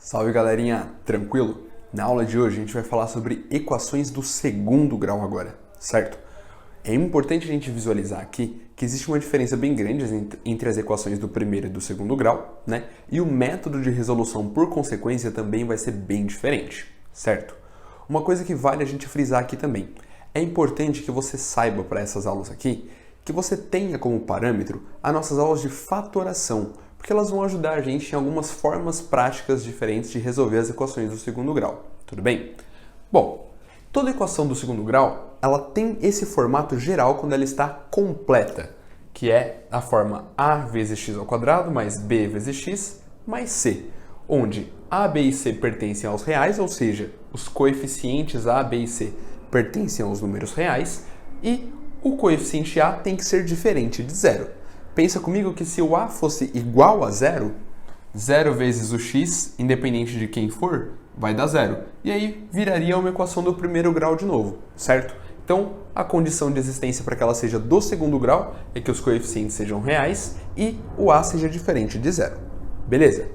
Salve galerinha, tranquilo? Na aula de hoje a gente vai falar sobre equações do segundo grau agora, certo? É importante a gente visualizar aqui que existe uma diferença bem grande entre as equações do primeiro e do segundo grau, né? E o método de resolução por consequência também vai ser bem diferente, certo? Uma coisa que vale a gente frisar aqui também, é importante que você saiba para essas aulas aqui que você tenha como parâmetro as nossas aulas de fatoração, porque elas vão ajudar a gente em algumas formas práticas diferentes de resolver as equações do segundo grau, tudo bem? Bom, toda equação do segundo grau, ela tem esse formato geral quando ela está completa, que é a forma a vezes x ao quadrado mais b vezes x mais c, onde a, b e c pertencem aos reais, ou seja, os coeficientes a, b e c pertencem aos números reais, e o coeficiente a tem que ser diferente de zero. Pensa comigo que se o a fosse igual a zero, 0 vezes o x, independente de quem for, vai dar zero. E aí viraria uma equação do primeiro grau de novo, certo? Então, a condição de existência para que ela seja do segundo grau é que os coeficientes sejam reais e o a seja diferente de zero. Beleza?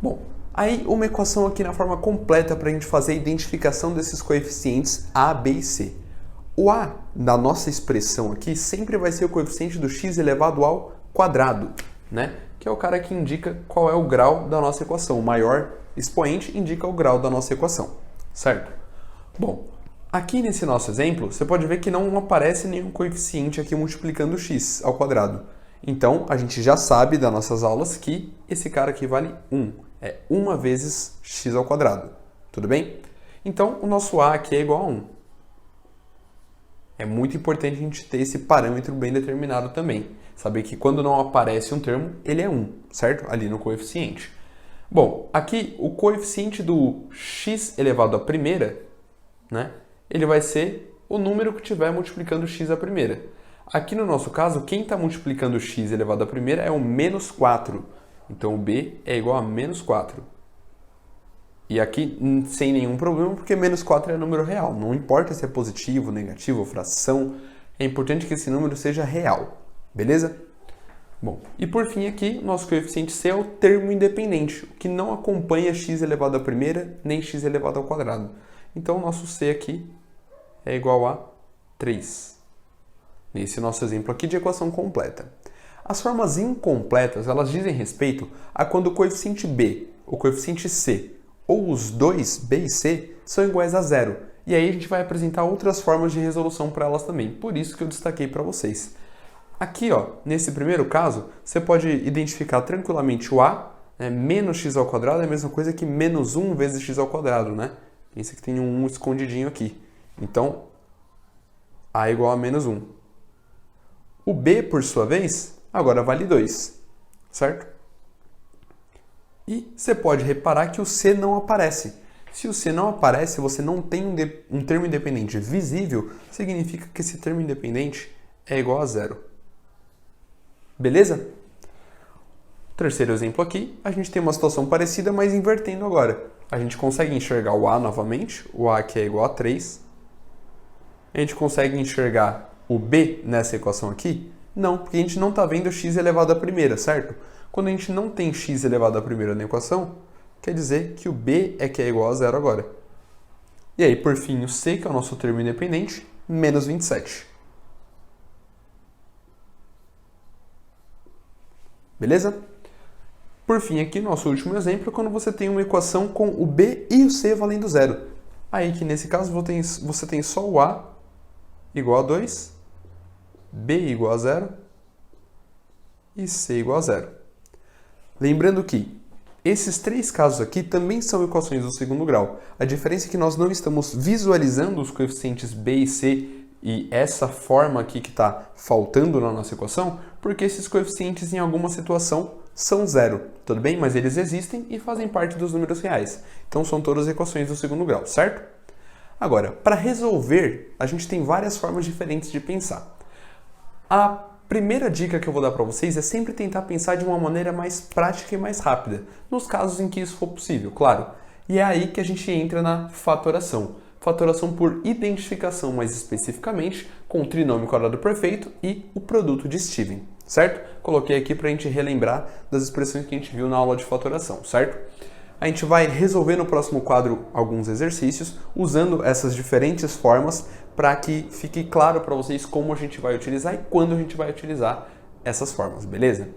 Bom, aí uma equação aqui na forma completa para a gente fazer a identificação desses coeficientes a, b e c. O a da nossa expressão aqui sempre vai ser o coeficiente do x elevado ao quadrado, né? Que é o cara que indica qual é o grau da nossa equação. O maior expoente indica o grau da nossa equação, certo? Bom, aqui nesse nosso exemplo, você pode ver que não aparece nenhum coeficiente aqui multiplicando x ao quadrado. Então, a gente já sabe das nossas aulas que esse cara aqui vale 1. É 1 vezes x ao quadrado, tudo bem? Então, o nosso a aqui é igual a 1. É muito importante a gente ter esse parâmetro bem determinado também. Saber que quando não aparece um termo, ele é 1, certo? Ali no coeficiente. Bom, aqui o coeficiente do x elevado à primeira, né? Ele vai ser o número que estiver multiplicando x à primeira. Aqui no nosso caso, quem está multiplicando x elevado à primeira é o menos 4. Então o b é igual a menos 4. E aqui sem nenhum problema, porque menos 4 é número real. Não importa se é positivo, negativo ou fração, é importante que esse número seja real. Beleza? Bom, e por fim aqui, nosso coeficiente c é o termo independente, o que não acompanha x elevado à primeira, nem x elevado ao quadrado. Então o nosso c aqui é igual a 3. Nesse nosso exemplo aqui de equação completa. As formas incompletas, elas dizem respeito a quando o coeficiente b, o coeficiente c, ou os dois, b e c, são iguais a zero. E aí a gente vai apresentar outras formas de resolução para elas também. Por isso que eu destaquei para vocês. Aqui, ó, nesse primeiro caso, você pode identificar tranquilamente o a, né? Menos x ao quadrado é a mesma coisa que menos 1 vezes x ao quadrado, né? Pensa que tem um 1 escondidinho aqui. Então, a é igual a menos 1. O b, por sua vez, agora vale 2, certo? E você pode reparar que o c não aparece. Se o c não aparece, você não tem um termo independente visível, significa que esse termo independente é igual a zero. Beleza? Terceiro exemplo aqui, a gente tem uma situação parecida, mas invertendo agora. A gente consegue enxergar o a novamente, o a aqui é igual a 3. A gente consegue enxergar o b nessa equação aqui? Não, porque a gente não está vendo x elevado à primeira, certo? Quando a gente não tem x elevado à primeira na equação, quer dizer que o b é que é igual a zero agora. E aí, por fim, o c, que é o nosso termo independente, menos 27. Beleza? Por fim, aqui, nosso último exemplo é quando você tem uma equação com o b e o c valendo zero. Aí que nesse caso você tem só o a igual a 2, b igual a 0 e c igual a 0. Lembrando que esses três casos aqui também são equações do segundo grau. A diferença é que nós não estamos visualizando os coeficientes b e c e essa forma aqui que está faltando na nossa equação, porque esses coeficientes em alguma situação são zero, tudo bem? Mas eles existem e fazem parte dos números reais. Então são todas equações do segundo grau, certo? Agora, para resolver, a gente tem várias formas diferentes de pensar. A primeira dica que eu vou dar para vocês é sempre tentar pensar de uma maneira mais prática e mais rápida, nos casos em que isso for possível, claro. E é aí que a gente entra na fatoração. Fatoração por identificação, mais especificamente, com o trinômio quadrado perfeito e o produto de Steven, certo? Coloquei aqui para a gente relembrar das expressões que a gente viu na aula de fatoração, certo? a gente vai resolver no próximo quadro alguns exercícios usando essas diferentes formas para que fique claro para vocês como a gente vai utilizar e quando a gente vai utilizar essas formas, beleza?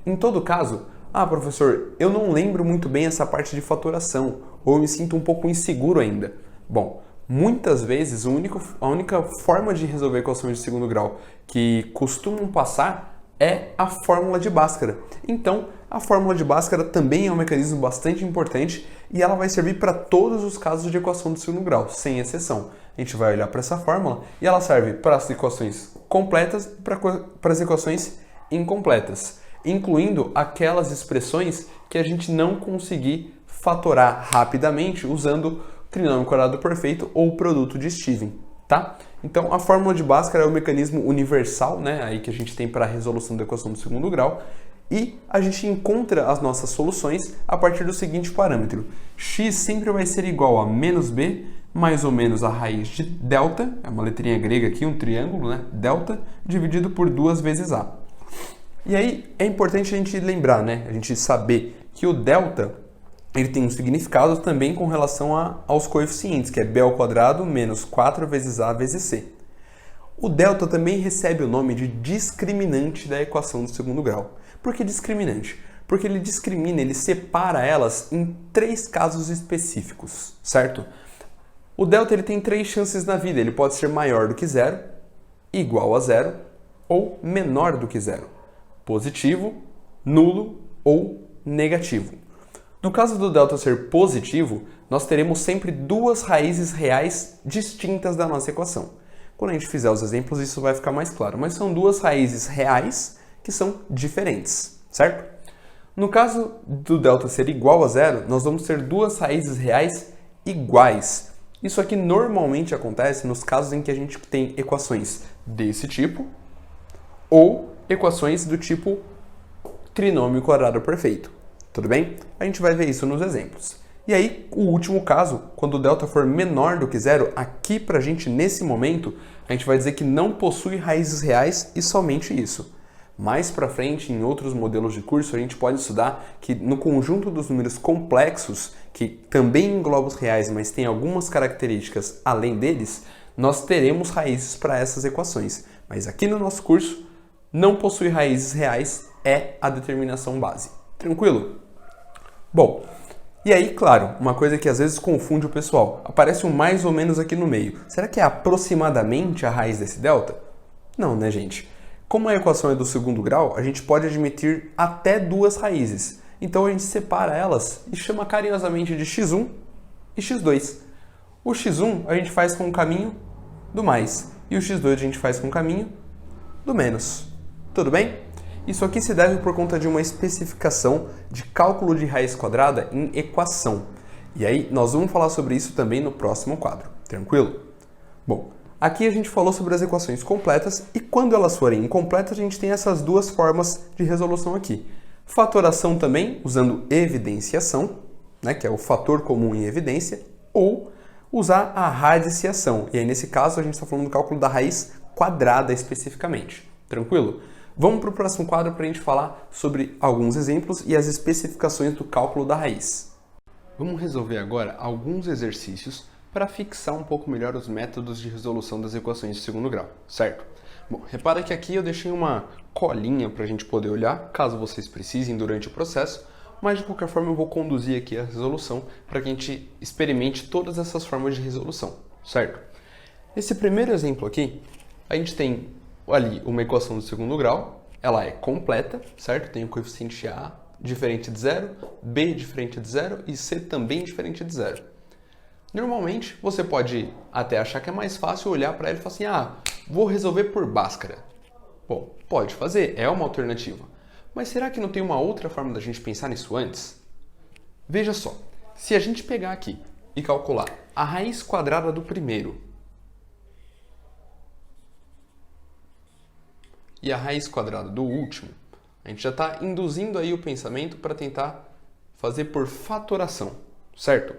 Em todo caso, professor, eu não lembro muito bem essa parte de fatoração ou eu me sinto um pouco inseguro ainda. Bom, muitas vezes a única forma de resolver equações de segundo grau que costumam passar é a fórmula de Bhaskara. Então, a fórmula de Bhaskara também é um mecanismo bastante importante e ela vai servir para todos os casos de equação de segundo grau, sem exceção. A gente vai olhar para essa fórmula e ela serve para as equações completas e para as equações incompletas, incluindo aquelas expressões que a gente não conseguir fatorar rapidamente usando trinômio quadrado perfeito ou produto de Steven, tá? Então, a fórmula de Bhaskara é o mecanismo universal, né, aí que a gente tem para a resolução da equação do segundo grau, e a gente encontra as nossas soluções a partir do seguinte parâmetro. X sempre vai ser igual a menos b mais ou menos a raiz de delta, é uma letrinha grega aqui, um triângulo, né, delta, dividido por 2 vezes a. E aí, é importante a gente lembrar, né, a gente saber que o delta ele tem um significado também com relação aos coeficientes, que é b ao quadrado menos 4 vezes a vezes c. O delta também recebe o nome de discriminante da equação do segundo grau. Por que discriminante? Porque ele discrimina, ele separa elas em 3 casos específicos, certo? O delta ele tem 3 chances na vida, ele pode ser maior do que zero, igual a zero ou menor do que zero, positivo, nulo ou negativo. No caso do delta ser positivo, nós teremos sempre 2 raízes reais distintas da nossa equação. Quando a gente fizer os exemplos, isso vai ficar mais claro, mas são 2 raízes reais que são diferentes, certo? No caso do delta ser igual a zero, nós vamos ter 2 raízes reais iguais. Isso aqui normalmente acontece nos casos em que a gente tem equações desse tipo ou equações do tipo trinômio quadrado perfeito. Tudo bem? A gente vai ver isso nos exemplos. E aí, o último caso, quando o delta for menor do que zero, aqui pra gente, nesse momento, a gente vai dizer que não possui raízes reais e somente isso. Mais pra frente, em outros modelos de curso, a gente pode estudar que no conjunto dos números complexos, que também englobam os reais, mas tem algumas características além deles, nós teremos raízes para essas equações. Mas aqui no nosso curso, não possui raízes reais, é a determinação base. Tranquilo? Bom, e aí, claro, uma coisa que às vezes confunde o pessoal, aparece um mais ou menos aqui no meio. Será que é aproximadamente a raiz desse delta? Não, né, gente? Como a equação é do segundo grau, a gente pode admitir até 2 raízes. Então a gente separa elas e chama carinhosamente de x1 e x2. O x1 a gente faz com o caminho do mais e o x2 a gente faz com o caminho do menos. Tudo bem? Isso aqui se deve por conta de uma especificação de cálculo de raiz quadrada em equação. E aí nós vamos falar sobre isso também no próximo quadro. Tranquilo? Bom, aqui a gente falou sobre as equações completas e quando elas forem incompletas a gente tem essas 2 formas de resolução aqui. Fatoração também, usando evidenciação, né, que é o fator comum em evidência, ou usar a radiciação. E aí nesse caso a gente está falando do cálculo da raiz quadrada especificamente. Tranquilo? Vamos para o próximo quadro para a gente falar sobre alguns exemplos e as especificações do cálculo da raiz. Vamos resolver agora alguns exercícios para fixar um pouco melhor os métodos de resolução das equações de segundo grau, certo? Bom, repara que aqui eu deixei uma colinha para a gente poder olhar, caso vocês precisem durante o processo, mas de qualquer forma eu vou conduzir aqui a resolução para que a gente experimente todas essas formas de resolução, certo? Nesse primeiro exemplo aqui, a gente tem ali uma equação do segundo grau, ela é completa, certo? Tem o coeficiente A diferente de zero, B diferente de zero e C também diferente de zero. Normalmente, você pode até achar que é mais fácil olhar para ela e falar assim, vou resolver por Bhaskara. Bom, pode fazer, é uma alternativa. Mas será que não tem uma outra forma da gente pensar nisso antes? Veja só, se a gente pegar aqui e calcular a raiz quadrada do primeiro e a raiz quadrada do último, a gente já está induzindo aí o pensamento para tentar fazer por fatoração, certo?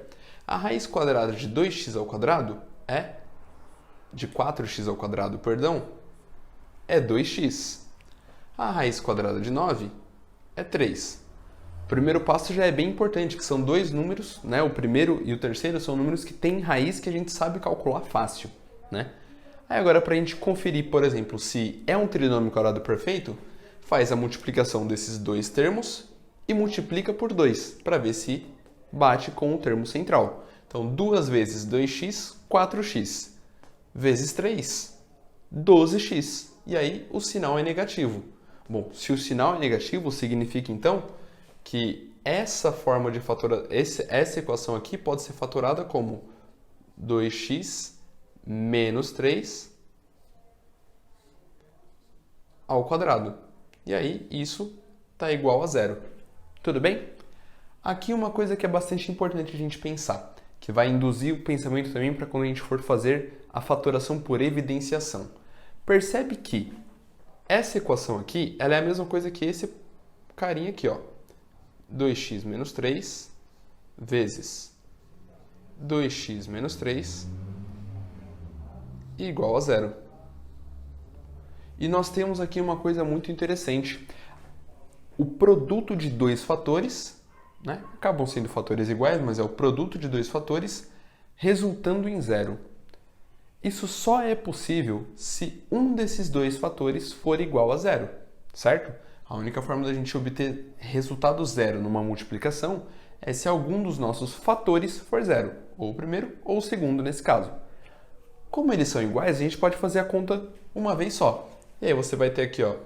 A raiz quadrada de 2x ao quadrado é, de 4x ao quadrado, perdão, é 2x. A raiz quadrada de 9 é 3. O primeiro passo já é bem importante, que são dois números, né? O primeiro e o terceiro são números que têm raiz que a gente sabe calcular fácil, né? Aí agora, para a gente conferir, por exemplo, se é um trinômio quadrado perfeito, faz a multiplicação desses dois termos e multiplica por 2, para ver se bate com o termo central. Então, 2 vezes 2x, 4x, vezes 3, 12x. E aí, o sinal é negativo. Bom, se o sinal é negativo, significa, então, que essa forma de essa equação aqui pode ser fatorada como 2x menos 3 ao quadrado. E aí, isso está igual a zero. Tudo bem? Aqui uma coisa que é bastante importante a gente pensar, que vai induzir o pensamento também para quando a gente for fazer a fatoração por evidenciação. Percebe que essa equação aqui, ela é a mesma coisa que esse carinha aqui, ó. 2x menos 3 vezes 2x menos 3 igual a zero. E nós temos aqui uma coisa muito interessante. O produto de dois fatores, né? Acabam sendo fatores iguais, mas é o produto de dois fatores resultando em zero. Isso só é possível se um desses dois fatores for igual a zero, certo? A única forma da gente obter resultado zero numa multiplicação é se algum dos nossos fatores for zero, ou o primeiro ou o segundo nesse caso. Como eles são iguais, a gente pode fazer a conta uma vez só. E aí você vai ter aqui, ó,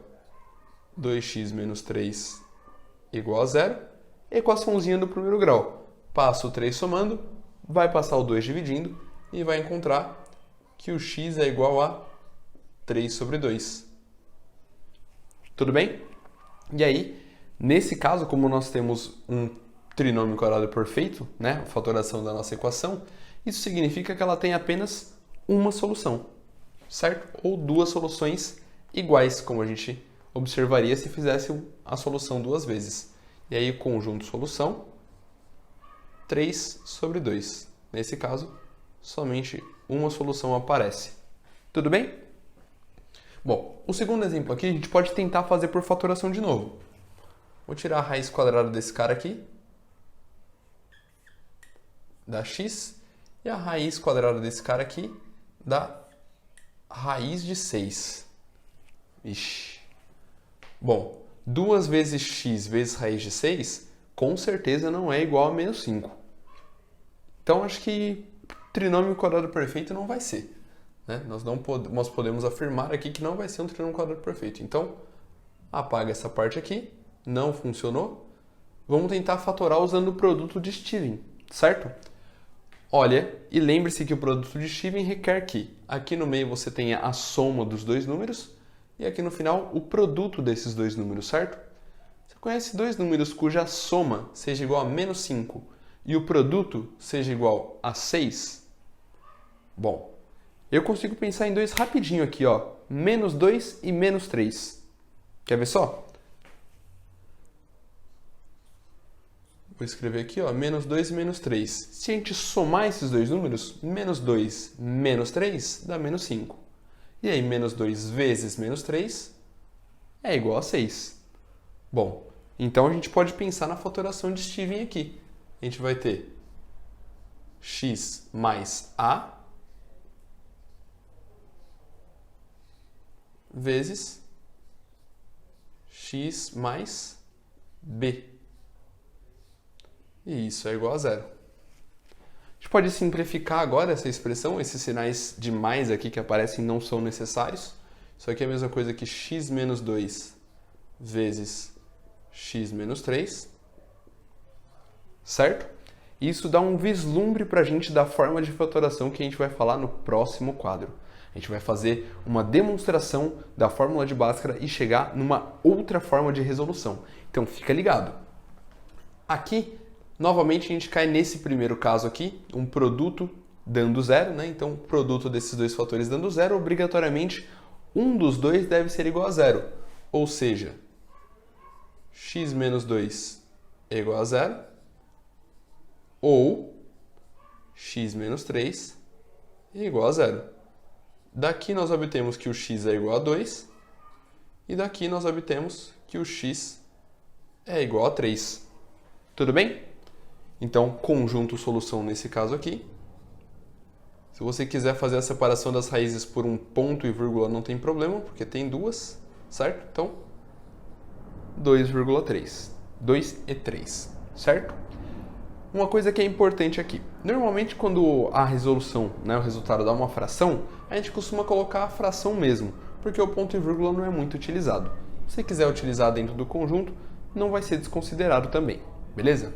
2x menos 3 igual a zero, equaçãozinha do primeiro grau. Passa o 3 somando, vai passar o 2 dividindo e vai encontrar que o x é igual a 3 sobre 2. Tudo bem? E aí, nesse caso, como nós temos um trinômio quadrado perfeito, né, a fatoração da nossa equação, isso significa que ela tem apenas uma solução, certo? Ou duas soluções iguais, como a gente observaria se fizesse a solução duas vezes. E aí, o conjunto solução, 3 sobre 2. Nesse caso, somente uma solução aparece. Tudo bem? Bom, o segundo exemplo aqui, a gente pode tentar fazer por fatoração de novo. Vou tirar a raiz quadrada desse cara aqui, dá x, e a raiz quadrada desse cara aqui dá raiz de 6. Ixi. Bom, 2 vezes x vezes raiz de 6, com certeza não é igual a menos 5. Então, acho que trinômio quadrado perfeito não vai ser. Né? Nós podemos afirmar aqui que não vai ser um trinômio quadrado perfeito. Então, apaga essa parte aqui. Não funcionou. Vamos tentar fatorar usando o produto de Steven, certo? Olha, e lembre-se que o produto de Steven requer que aqui no meio você tenha a soma dos dois números e aqui no final o produto desses dois números, certo? Você conhece dois números cuja soma seja igual a menos 5 e o produto seja igual a 6? Bom, eu consigo pensar em dois rapidinho aqui, ó. Menos 2 e menos 3. Quer ver só? Vou escrever aqui, ó, menos 2 e menos 3. Se a gente somar esses dois números, menos 2 menos 3 dá menos 5. E aí, menos 2 vezes menos 3 é igual a 6. Bom, então a gente pode pensar na fatoração de Steven aqui. A gente vai ter x mais a vezes x mais b. E isso é igual a zero. A gente pode simplificar agora essa expressão, esses sinais de mais aqui que aparecem não são necessários. Isso aqui é a mesma coisa que x menos 2 vezes x menos 3, certo? Isso dá um vislumbre para a gente da forma de fatoração que a gente vai falar no próximo quadro. A gente vai fazer uma demonstração da fórmula de Bhaskara e chegar numa outra forma de resolução. Então fica ligado. Aqui, novamente, a gente cai nesse primeiro caso aqui, um produto dando zero, né? Então, o produto desses dois fatores dando zero, obrigatoriamente, um dos dois deve ser igual a zero. Ou seja, x menos 2 é igual a zero, ou x menos 3 é igual a zero. Daqui nós obtemos que o x é igual a 2, e daqui nós obtemos que o x é igual a 3. Tudo bem? Então, conjunto solução nesse caso aqui. Se você quiser fazer a separação das raízes por um ponto e vírgula, não tem problema, porque tem duas, certo? Então, 2,3. 2 e 3, certo? Uma coisa que é importante aqui. Normalmente, quando a resolução, o resultado dá uma fração, a gente costuma colocar a fração mesmo, porque o ponto e vírgula não é muito utilizado. Se você quiser utilizar dentro do conjunto, não vai ser desconsiderado também, beleza?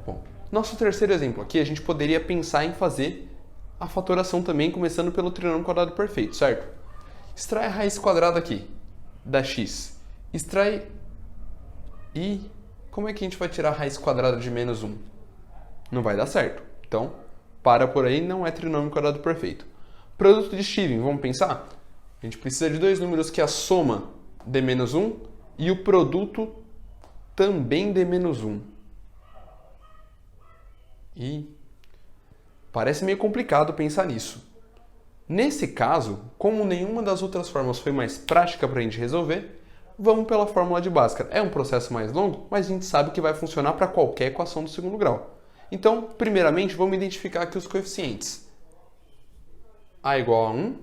Bom, nosso terceiro exemplo aqui, a gente poderia pensar em fazer a fatoração também, começando pelo trinômio quadrado perfeito, certo? Extrai a raiz quadrada aqui, da x. Extrai e... como é que a gente vai tirar a raiz quadrada de menos 1? Não vai dar certo. Então, para por aí, não é trinômio quadrado perfeito. Produto de Steven, vamos pensar? A gente precisa de dois números que a soma dê menos 1 e o produto também dê menos 1. E parece meio complicado pensar nisso. Nesse caso, como nenhuma das outras fórmulas foi mais prática para a gente resolver, vamos pela fórmula de Bhaskara. É um processo mais longo, mas a gente sabe que vai funcionar para qualquer equação do segundo grau. Então, primeiramente, vamos identificar aqui os coeficientes. A igual a 1,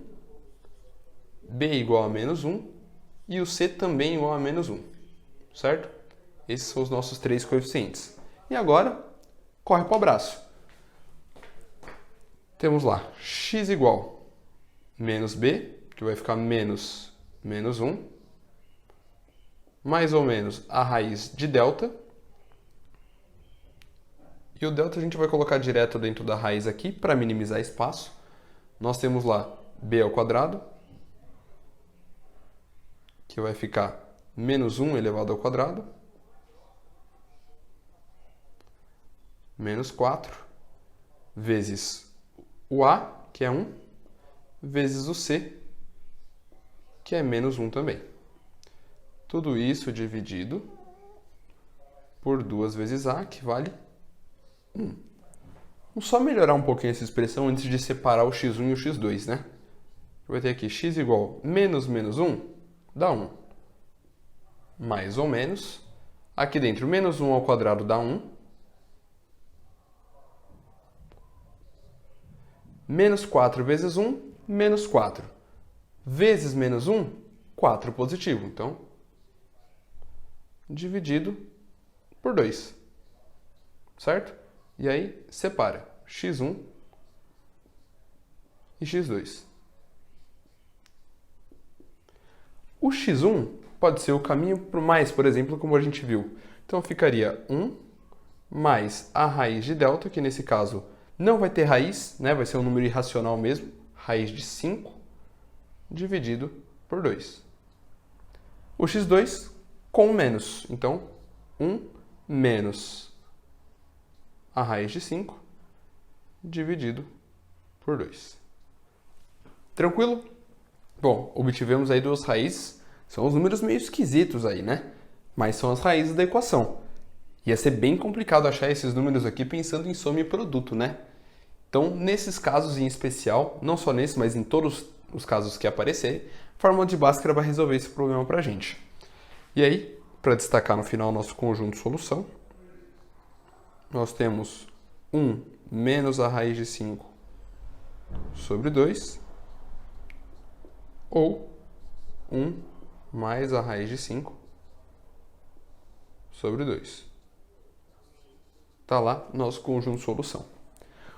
B igual a menos 1 e o C também igual a menos 1, certo? Esses são os nossos três coeficientes. E agora, corre para o abraço. Temos lá x igual menos b, que vai ficar menos 1, mais ou menos a raiz de delta. E o delta a gente vai colocar direto dentro da raiz aqui para minimizar espaço. Nós temos lá b ao quadrado, que vai ficar menos 1 elevado ao quadrado, menos 4, vezes o a, que é 1, vezes o c, que é menos 1 também. Tudo isso dividido por 2 vezes a, que vale 1. Vamos só melhorar um pouquinho essa expressão antes de separar o x1 e o x2, né? Vai ter aqui x igual menos 1, dá 1. Mais ou menos. Aqui dentro, menos 1 ao quadrado dá 1. Menos 4 vezes 1, menos 4. Vezes menos 1, 4 positivo. Então, dividido por 2. Certo? E aí, separa x1 e x2. O x1 pode ser o caminho para o mais, por exemplo, como a gente viu. Então, ficaria 1 mais a raiz de delta, que nesse caso não vai ter raiz, né? Vai ser um número irracional mesmo, raiz de 5, dividido por 2. O x2 com menos, então 1 menos a raiz de 5, dividido por 2. Tranquilo? Bom, obtivemos aí duas raízes, são os números meio esquisitos aí, né? Mas são as raízes da equação. Ia ser bem complicado achar esses números aqui pensando em soma e produto, né? Então, nesses casos em especial, não só nesse, mas em todos os casos que aparecerem, a fórmula de Bhaskara vai resolver esse problema pra gente. E aí, para destacar no final nosso conjunto de solução, nós temos 1 menos a raiz de 5 sobre 2, ou 1 mais a raiz de 5 sobre 2. Está lá nosso conjunto de solução.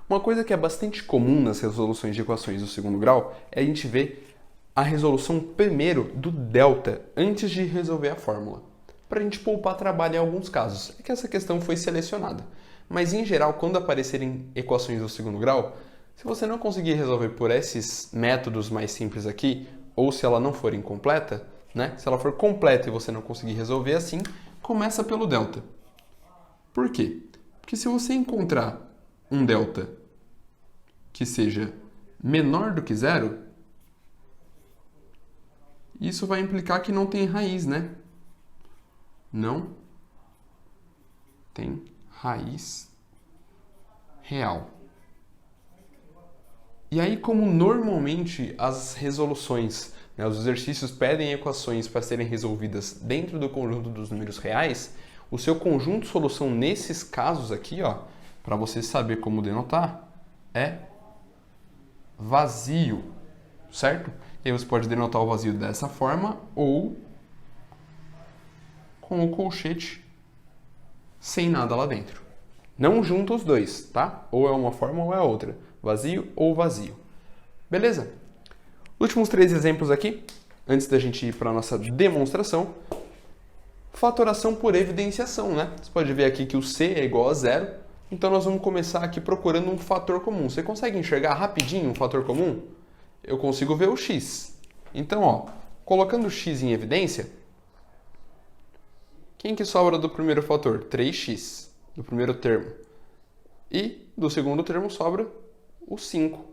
Uma coisa que é bastante comum nas resoluções de equações do segundo grau é a gente ver a resolução primeiro do delta antes de resolver a fórmula, para a gente poupar trabalho em alguns casos. É que essa questão foi selecionada. Mas, em geral, quando aparecerem equações do segundo grau, se você não conseguir resolver por esses métodos mais simples aqui, ou se ela não for incompleta, né? Se ela for completa e você não conseguir resolver assim, começa pelo delta. Por quê? Porque se você encontrar um delta que seja menor do que zero, isso vai implicar que não tem raiz, né? Não tem raiz real. E aí, como normalmente as resoluções, né, os exercícios pedem equações para serem resolvidas dentro do conjunto dos números reais, O seu conjunto de solução nesses casos aqui, ó, para você saber como denotar, é vazio, certo? E aí você pode denotar o vazio dessa forma ou com o colchete sem nada lá dentro. Não junta os dois, tá? Ou é uma forma ou é outra. Vazio ou vazio. Beleza? Últimos 3 exemplos aqui, antes da gente ir para a nossa demonstração. Fatoração por evidenciação, né? Você pode ver aqui que o C é igual a 0. Então nós vamos começar aqui procurando um fator comum. Você consegue enxergar rapidinho um fator comum? Eu consigo ver o x. Então, ó, colocando o x em evidência, quem que sobra do primeiro fator? 3x, do primeiro termo. E do segundo termo sobra o 5,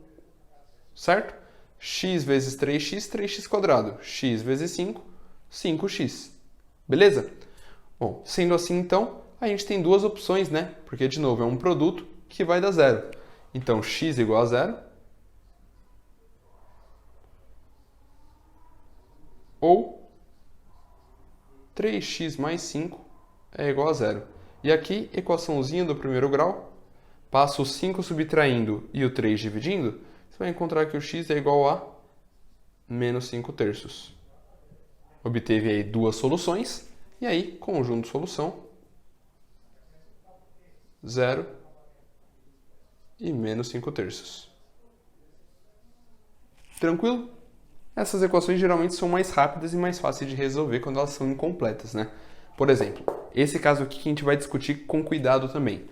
certo? X vezes 3x, 3x quadrado. X vezes 5, 5x. Beleza? Bom, sendo assim, então, a gente tem 2 opções, né? Porque, de novo, é um produto que vai dar 0. Então, x igual a 0. Ou 3x mais 5 é igual a 0. E aqui, equaçãozinha do primeiro grau, passa o 5 subtraindo e o 3 dividindo, você vai encontrar que o x é igual a menos 5 terços. Obteve aí 2 soluções, e aí, conjunto de solução, 0 e menos 5 terços. Tranquilo? Essas equações geralmente são mais rápidas e mais fáceis de resolver quando elas são incompletas, né? Por exemplo, esse caso aqui que a gente vai discutir com cuidado também.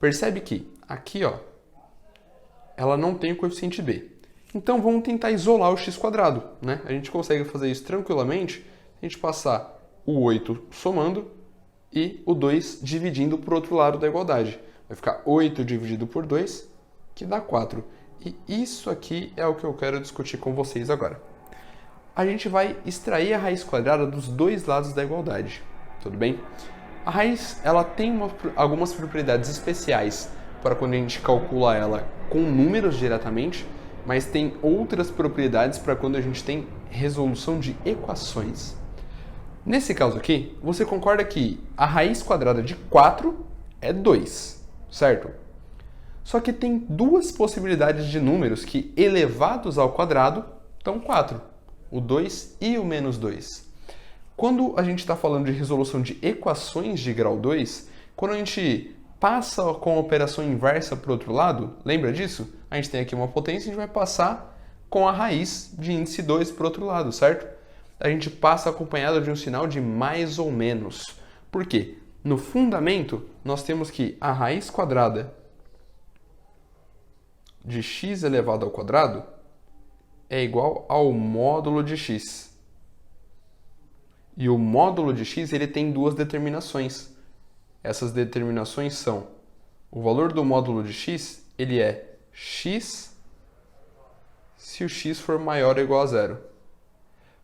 Percebe que aqui, ó, ela não tem o coeficiente b. Então vamos tentar isolar o x², né? A gente consegue fazer isso tranquilamente se a gente passar o 8 somando e o 2 dividindo para o outro lado da igualdade. Vai ficar 8 dividido por 2, que dá 4. E isso aqui é o que eu quero discutir com vocês agora. A gente vai extrair a raiz quadrada dos dois lados da igualdade, tudo bem? A raiz, ela tem algumas propriedades especiais para quando a gente calcula ela com números diretamente, mas tem outras propriedades para quando a gente tem resolução de equações. Nesse caso aqui, você concorda que a raiz quadrada de 4 é 2, certo? Só que tem 2 possibilidades de números que, elevados ao quadrado, dão 4. O 2 e o menos 2. Quando a gente está falando de resolução de equações de grau 2, quando a gente passa com a operação inversa para o outro lado, lembra disso? A gente tem aqui uma potência e a gente vai passar com a raiz de índice 2 para o outro lado, certo? A gente passa acompanhado de um sinal de mais ou menos. Por quê? No fundamento, nós temos que a raiz quadrada de x elevado ao quadrado é igual ao módulo de x. E o módulo de x ele tem 2 determinações. Essas determinações são: o valor do módulo de x ele é x se o x for maior ou igual a 0.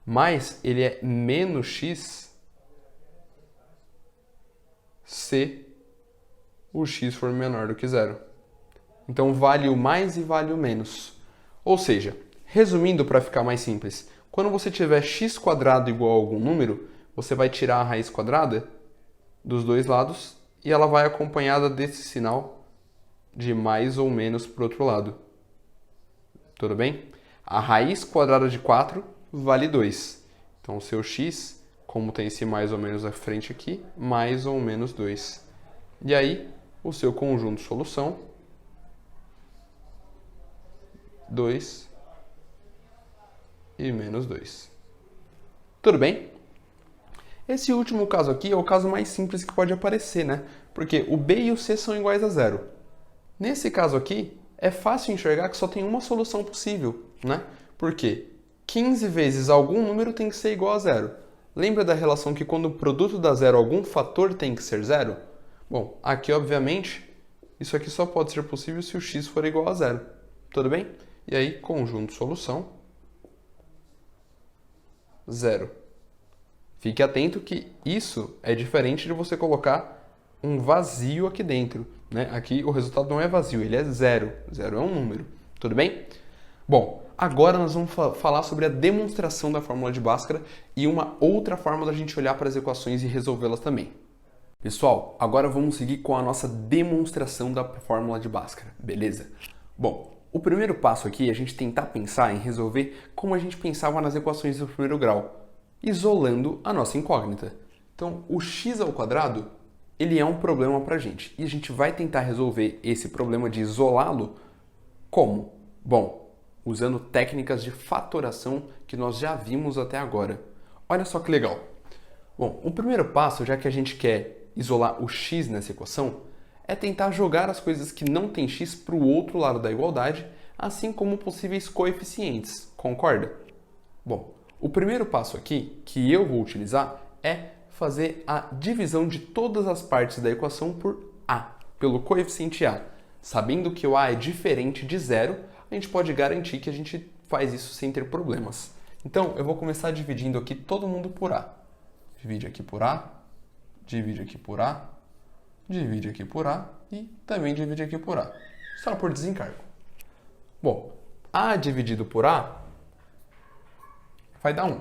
Mas ele é menos x se o x for menor do que 0. Então vale o mais e vale o menos. Ou seja, resumindo para ficar mais simples, quando você tiver x² igual a algum número, você vai tirar a raiz quadrada dos dois lados e ela vai acompanhada desse sinal de mais ou menos para o outro lado. Tudo bem? A raiz quadrada de 4 vale 2. Então o seu x, como tem esse mais ou menos à frente aqui, mais ou menos 2. E aí, o seu conjunto de solução, 2 e menos 2. Tudo bem? Esse último caso aqui é o caso mais simples que pode aparecer, né? Porque o b e o c são iguais a 0. Nesse caso aqui, é fácil enxergar que só tem uma solução possível, né? Por quê? 15 vezes algum número tem que ser igual a 0. Lembra da relação que quando o produto dá 0, algum fator tem que ser 0? Bom, aqui, obviamente, isso aqui só pode ser possível se o x for igual a 0. Tudo bem? E aí, conjunto solução, 0. Fique atento que isso é diferente de você colocar um vazio aqui dentro, né? Aqui o resultado não é vazio, ele é 0. 0 é um número. Tudo bem? Bom, agora nós vamos falar sobre a demonstração da fórmula de Bhaskara e uma outra forma da gente olhar para as equações e resolvê-las também. Pessoal, agora vamos seguir com a nossa demonstração da fórmula de Bhaskara, beleza? Bom, o primeiro passo aqui é a gente tentar pensar em resolver como a gente pensava nas equações do primeiro grau, isolando a nossa incógnita. Então, o x ao quadrado, ele é um problema para a gente, e a gente vai tentar resolver esse problema de isolá-lo como? Bom, usando técnicas de fatoração que nós já vimos até agora. Olha só que legal. Bom, o primeiro passo, já que a gente quer isolar o x nessa equação, é tentar jogar as coisas que não têm x para o outro lado da igualdade, assim como possíveis coeficientes, concorda? Bom, o primeiro passo aqui, que eu vou utilizar, é fazer a divisão de todas as partes da equação por a, pelo coeficiente a. Sabendo que o a é diferente de zero, a gente pode garantir que a gente faz isso sem ter problemas. Então, eu vou começar dividindo aqui todo mundo por a. Divide aqui por a, divide aqui por a, divide aqui por a e também divide aqui por a. Só por desencargo. Bom, a dividido por a vai dar 1,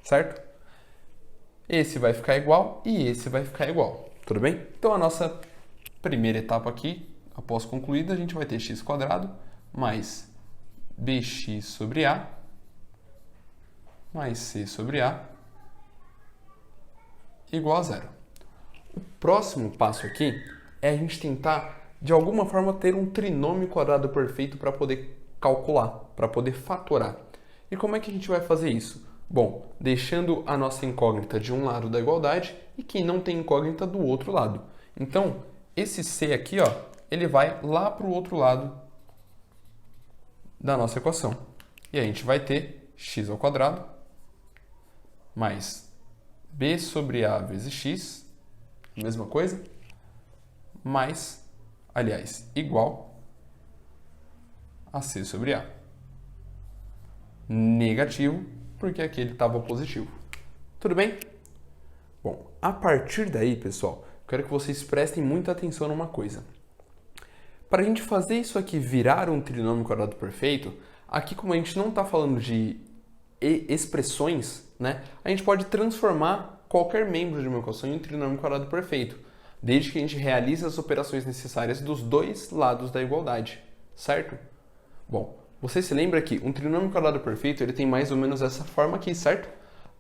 certo? Esse vai ficar igual e esse vai ficar igual. Tudo bem? Então, a nossa primeira etapa aqui, após concluída, a gente vai ter x² mais bx sobre a mais c sobre a igual a zero. O próximo passo aqui é a gente tentar, de alguma forma, ter um trinômio quadrado perfeito para poder calcular, para poder fatorar. E como é que a gente vai fazer isso? Bom, deixando a nossa incógnita de um lado da igualdade e quem não tem incógnita do outro lado. Então, esse c aqui, ó, ele vai lá para o outro lado da nossa equação. E a gente vai ter x² mais b sobre a vezes x, mesma coisa, mais, aliás, igual a c sobre a. Negativo, porque aqui ele estava positivo. Tudo bem? Bom, a partir daí, pessoal, quero que vocês prestem muita atenção numa coisa. Para a gente fazer isso aqui virar um trinômio quadrado perfeito, aqui como a gente não está falando de expressões, né, a gente pode transformar qualquer membro de uma equação em um trinômio quadrado perfeito, desde que a gente realize as operações necessárias dos dois lados da igualdade, certo? Bom, você se lembra que um trinômio quadrado perfeito ele tem mais ou menos essa forma aqui, certo?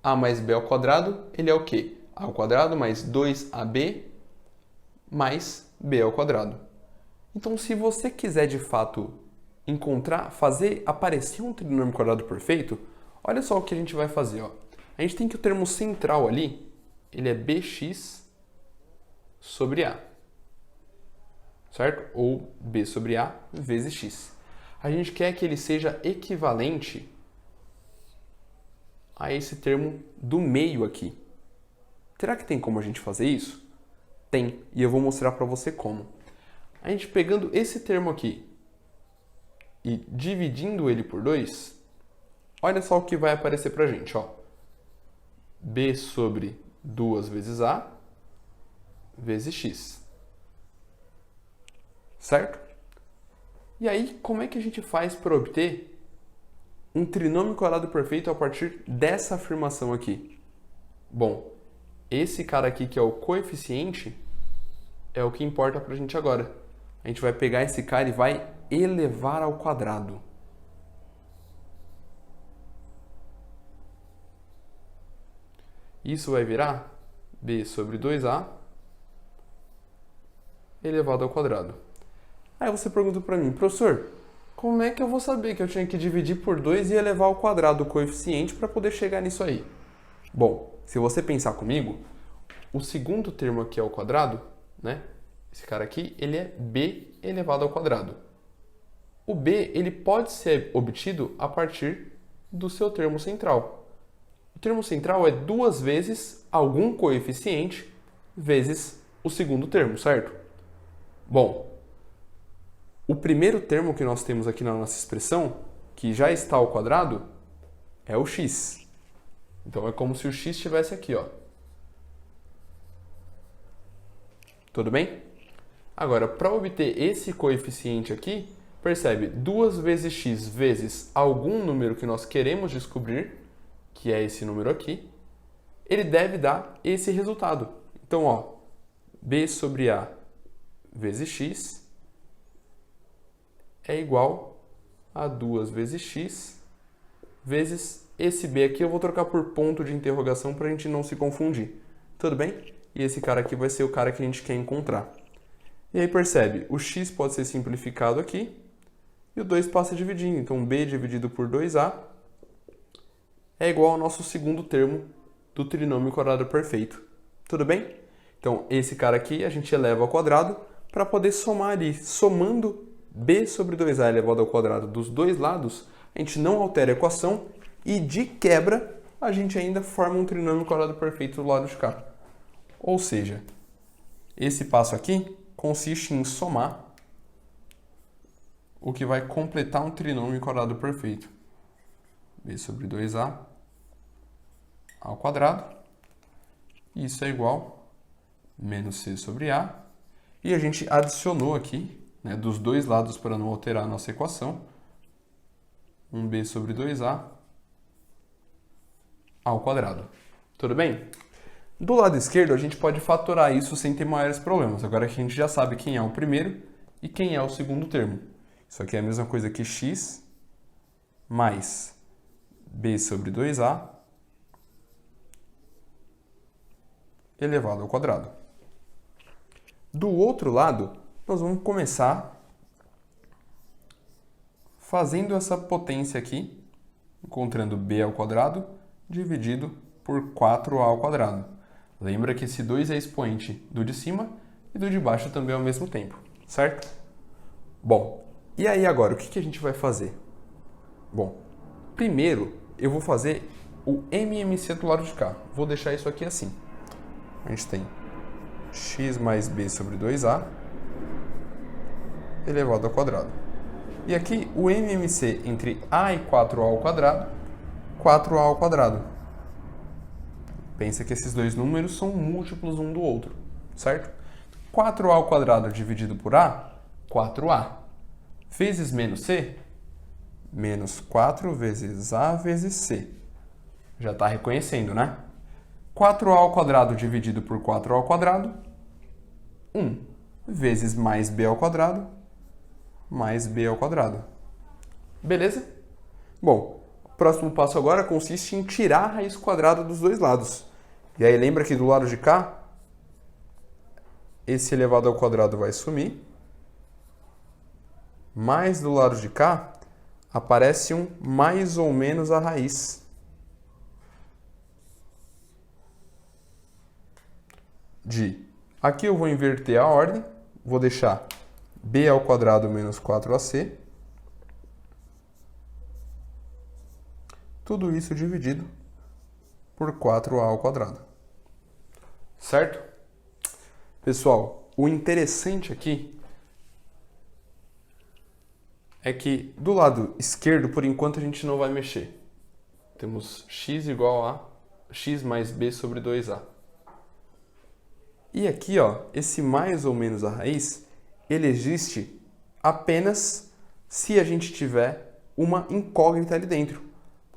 A mais b ao quadrado, ele é o quê? A ao quadrado mais 2ab mais b ao quadrado. Então, se você quiser de fato fazer aparecer um trinômio quadrado perfeito, olha só o que a gente vai fazer, ó. A gente tem que o termo central ali, ele é bx sobre a, certo? Ou b sobre a vezes x. A gente quer que ele seja equivalente a esse termo do meio aqui. Será que tem como a gente fazer isso? Tem, e eu vou mostrar para você como. A gente pegando esse termo aqui e dividindo ele por 2, olha só o que vai aparecer para a gente, ó. B sobre 2 vezes A vezes X. Certo? E aí, como é que a gente faz para obter um trinômio quadrado perfeito a partir dessa afirmação aqui? Bom, esse cara aqui que é o coeficiente é o que importa para a gente agora. A gente vai pegar esse cara e vai elevar ao quadrado. Isso vai virar b sobre 2a elevado ao quadrado. Aí você pergunta para mim, professor, como é que eu vou saber que eu tinha que dividir por 2 e elevar ao quadrado o coeficiente para poder chegar nisso aí? Bom, se você pensar comigo, o segundo termo aqui ao quadrado, né? Esse cara aqui, ele é b elevado ao quadrado. O b, ele pode ser obtido a partir do seu termo central. O termo central é 2 vezes algum coeficiente vezes o segundo termo, certo? Bom, o primeiro termo que nós temos aqui na nossa expressão, que já está ao quadrado, é o x. Então, é como se o x estivesse aqui, ó. Tudo bem? Agora, para obter esse coeficiente aqui, percebe, 2 vezes x vezes algum número que nós queremos descobrir, que é esse número aqui, ele deve dar esse resultado. Então, ó, b sobre a vezes x é igual a 2 vezes x vezes esse b aqui eu vou trocar por ponto de interrogação para a gente não se confundir. Tudo bem? E esse cara aqui vai ser o cara que a gente quer encontrar. E aí percebe, o x pode ser simplificado aqui e o 2 passa dividindo. Então b dividido por 2a é igual ao nosso segundo termo do trinômio quadrado perfeito. Tudo bem? Então esse cara aqui a gente eleva ao quadrado para poder somar ali. Somando b sobre 2a elevado ao quadrado dos dois lados, a gente não altera a equação e de quebra a gente ainda forma um trinômio quadrado perfeito do lado de cá. Ou seja, esse passo aqui consiste em somar o que vai completar um trinômio quadrado perfeito. B sobre 2a ao quadrado. Isso é igual a menos c sobre a. E a gente adicionou aqui, né, dos dois lados para não alterar a nossa equação, um b sobre 2a ao quadrado. Tudo bem? Do lado esquerdo, a gente pode fatorar isso sem ter maiores problemas. Agora que a gente já sabe quem é o primeiro e quem é o segundo termo. Isso aqui é a mesma coisa que x mais b sobre 2a elevado ao quadrado. Do outro lado, nós vamos começar fazendo essa potência aqui, encontrando b ao quadrado dividido por 4a ao quadrado. Lembra que esse 2 é expoente do de cima e do de baixo também ao mesmo tempo, certo? Bom, e aí agora, o que a gente vai fazer? Bom, primeiro eu vou fazer o MMC do lado de cá. Vou deixar isso aqui assim. A gente tem x mais b sobre 2a elevado ao quadrado. E aqui o MMC entre a e 4a ao quadrado, 4a ao quadrado. Pensa que esses dois números são múltiplos um do outro, certo? 4a ao quadrado dividido por a, 4a. Vezes menos c, menos 4 vezes a vezes c. Já está reconhecendo, né? 4a ao quadrado dividido por 4a ao quadrado, 1 vezes mais b ao quadrado, mais b ao quadrado. Beleza? Bom, o próximo passo agora consiste em tirar a raiz quadrada dos dois lados. E aí lembra que do lado de cá, esse elevado ao quadrado vai sumir. Mas do lado de cá, aparece um mais ou menos a raiz de... Aqui eu vou inverter a ordem, vou deixar b ao quadrado menos 4ac. Tudo isso dividido por 4a ao quadrado. Certo? Pessoal, o interessante aqui é que do lado esquerdo, por enquanto, a gente não vai mexer. Temos x igual a x mais b sobre 2a. E aqui, ó, esse mais ou menos a raiz, ele existe apenas se a gente tiver uma incógnita ali dentro.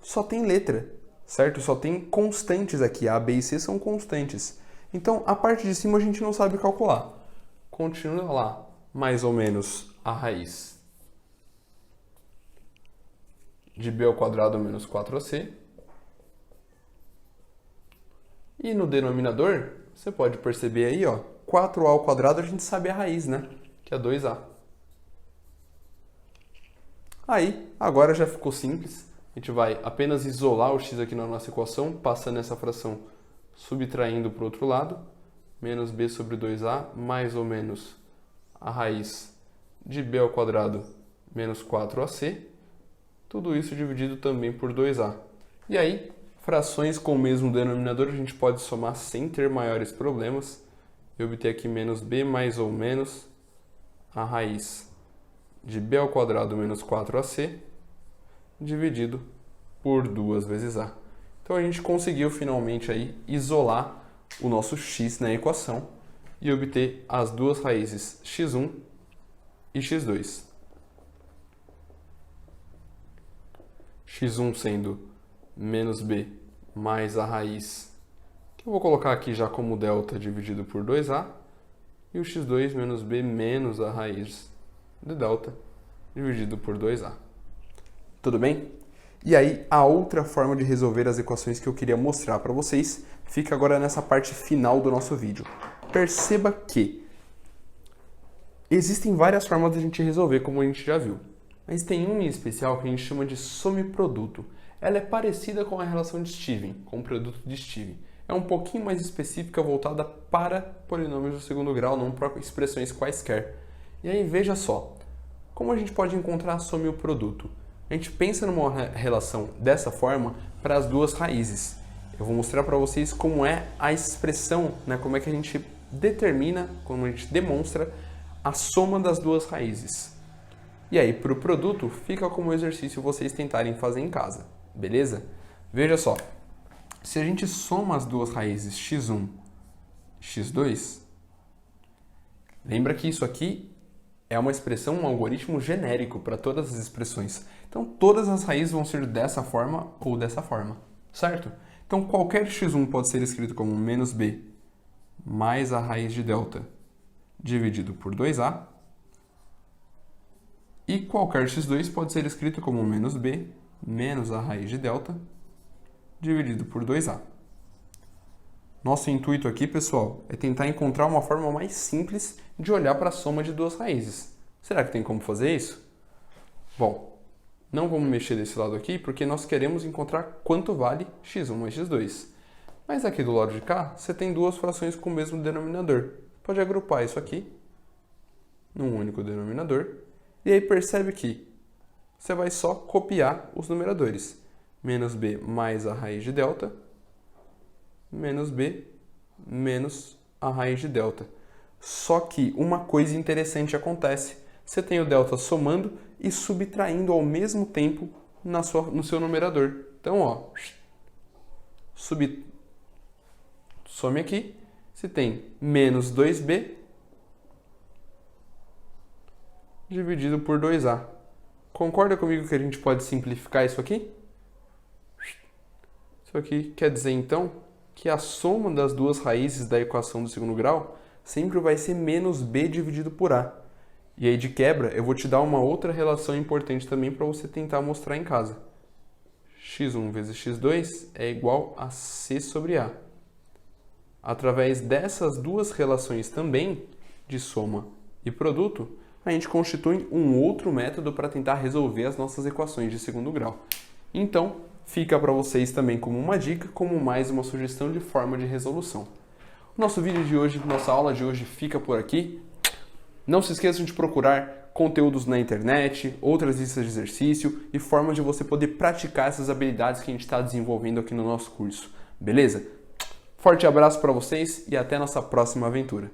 Só tem letra, certo? Só tem constantes aqui. A, b e c são constantes. Então, a parte de cima a gente não sabe calcular. Continua lá, mais ou menos a raiz de b ao quadrado menos 4ac. E no denominador, você pode perceber aí, ó, 4a ao quadrado a gente sabe a raiz, né? Que é 2a. Aí, agora já ficou simples. A gente vai apenas isolar o x aqui na nossa equação, passando essa fração subtraindo para o outro lado. Menos b sobre 2a, mais ou menos a raiz de b ao quadrado menos 4ac. Tudo isso dividido também por 2a. E aí, frações com o mesmo denominador a gente pode somar sem ter maiores problemas. Eu obter aqui menos b mais ou menos a raiz de b ao quadrado menos 4ac dividido por 2 vezes a. Então a gente conseguiu finalmente aí isolar o nosso x na equação e obter as duas raízes x1 e x2. x1 sendo menos b mais a raiz, que eu vou colocar aqui já como delta dividido por 2a, e o x2 menos b menos a raiz de delta dividido por 2a. Tudo bem? E aí, a outra forma de resolver as equações que eu queria mostrar para vocês fica agora nessa parte final do nosso vídeo. Perceba que existem várias formas de a gente resolver, como a gente já viu. Mas tem uma em especial que a gente chama de soma e produto. Ela é parecida com a relação de Steven, com o produto de Steven. É um pouquinho mais específica, voltada para polinômios do segundo grau, não para expressões quaisquer. E aí, veja só, como a gente pode encontrar a soma e o produto? A gente pensa numa relação dessa forma para as duas raízes. Eu vou mostrar para vocês como é a expressão, né? Como é que a gente determina, como a gente demonstra a soma das duas raízes. E aí, para o produto, fica como exercício vocês tentarem fazer em casa, beleza? Veja só, se a gente soma as duas raízes x1 e x2, lembra que isso aqui é uma expressão, um algoritmo genérico para todas as expressões. Então, todas as raízes vão ser dessa forma ou dessa forma, certo? Então, qualquer x1 pode ser escrito como menos b mais a raiz de delta dividido por 2a. E qualquer x2 pode ser escrito como menos b menos a raiz de delta dividido por 2a. Nosso intuito aqui, pessoal, é tentar encontrar uma forma mais simples de olhar para a soma de duas raízes. Será que tem como fazer isso? Bom, não vamos mexer desse lado aqui porque nós queremos encontrar quanto vale x1 mais x2. Mas aqui do lado de cá, você tem duas frações com o mesmo denominador. Pode agrupar isso aqui num único denominador. E aí percebe que você vai só copiar os numeradores. Menos b mais a raiz de delta, menos b menos a raiz de delta. Só que uma coisa interessante acontece. Você tem o delta somando e subtraindo ao mesmo tempo no seu numerador. Então, ó, some aqui. Você tem menos 2b dividido por 2a. Concorda comigo que a gente pode simplificar isso aqui? Isso aqui quer dizer, então, que a soma das duas raízes da equação do segundo grau sempre vai ser menos b dividido por a. E aí, de quebra, eu vou te dar uma outra relação importante também para você tentar mostrar em casa. x1 vezes x2 é igual a c sobre a. Através dessas duas relações também, de soma e produto, a gente constitui um outro método para tentar resolver as nossas equações de segundo grau. Então, fica para vocês também como uma dica, como mais uma sugestão de forma de resolução. Nosso vídeo de hoje, nossa aula de hoje fica por aqui. Não se esqueçam de procurar conteúdos na internet, outras listas de exercício e formas de você poder praticar essas habilidades que a gente está desenvolvendo aqui no nosso curso. Beleza? Forte abraço para vocês e até nossa próxima aventura.